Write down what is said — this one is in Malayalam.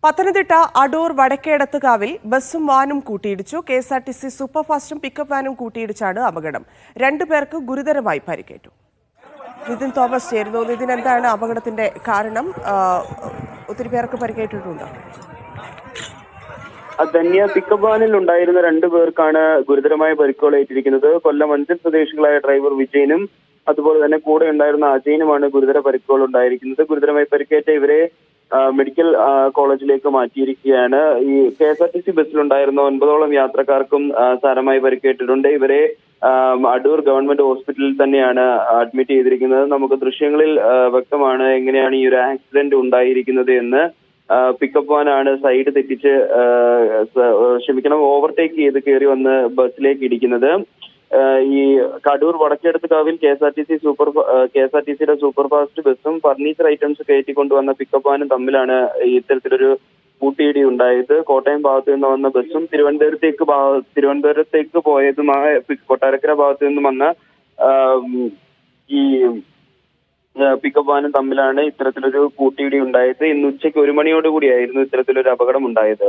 പത്തനംതിട്ട അടൂർ വടക്കേടത്തുകാവിൽ ബസ്സും വാനും കൂട്ടിയിടിച്ചു. KSRTC സൂപ്പർഫാസ്റ്റും പിക്കപ്പ് വാനും കൂട്ടിയിടിച്ചാണ് അപകടം. 2 പേർക്ക് ഗുരുതരമായി പരിക്കേറ്റു. നിതിൻ തോമസ് ചേരുന്നു. നിതിൻ, എന്താണ് അപകടത്തിന്റെ കാരണം? ഒത്തിരി പേർക്ക് പരിക്കേറ്റിട്ടുണ്ട്. ധന്യ, പിക്കപ്പ് വാനിൽ ഉണ്ടായിരുന്ന 2 പേർക്കാണ് ഗുരുതരമായ പരിക്കുകളേറ്റിരിക്കുന്നത്. കൊല്ലം അഞ്ചൽ സ്വദേശികളായ ഡ്രൈവർ വിജയനും അതുപോലെ തന്നെ കൂടെ ഉണ്ടായിരുന്ന അജയനുമാണ് ഗുരുതര പരിക്കുകൾ ഉണ്ടായിരിക്കുന്നത്. ഗുരുതരമായി പരിക്കേറ്റ ഇവരെ മെഡിക്കൽ കോളേജിലേക്ക് മാറ്റിയിരിക്കുകയാണ്. ഈ KSRTC ബസ്സിലുണ്ടായിരുന്ന 9ഓളം യാത്രക്കാർക്കും സാരമായി പരിക്കേറ്റിട്ടുണ്ട്. ഇവരെ അടൂർ ഗവൺമെന്റ് ഹോസ്പിറ്റലിൽ തന്നെയാണ് അഡ്മിറ്റ് ചെയ്തിരിക്കുന്നത്. നമുക്ക് ദൃശ്യങ്ങളിൽ വ്യക്തമാണ് എങ്ങനെയാണ് ഈ ഒരു ആക്സിഡന്റ് ഉണ്ടായിരിക്കുന്നത് എന്ന്. പിക്കപ്പ് വാനാണ് സൈഡ് തെറ്റിച്ച് ഓവർടേക്ക് ചെയ്ത് കയറി വന്ന് ബസ്സിലേക്ക് ഇടിക്കുന്നത്. ഈ കടൂർ വടക്കേടത്തുകാവിൽ KSRTCയുടെ സൂപ്പർ ഫാസ്റ്റ് ബസ്സും ഫർണിച്ചർ ഐറ്റംസ് കയറ്റിക്കൊണ്ടുവന്ന പിക്കപ്പ് വാനും തമ്മിലാണ് ഇത്തരത്തിലൊരു കൂട്ടിയിടി ഉണ്ടായത്. കോട്ടയം ഭാഗത്തു നിന്ന് വന്ന ബസ്സും തിരുവനന്തപുരത്തേക്ക് പോയതുമായ കൊട്ടാരക്കര ഭാഗത്തു നിന്നും വന്ന ഈ പിക്കപ്പ് വാനും തമ്മിലാണ് ഇത്തരത്തിലൊരു കൂട്ടിയിടി ഉണ്ടായത്. ഇന്ന് ഉച്ചയ്ക്ക് 1 മണിയോടുകൂടിയായിരുന്നു ഇത്തരത്തിലൊരു അപകടം ഉണ്ടായത്.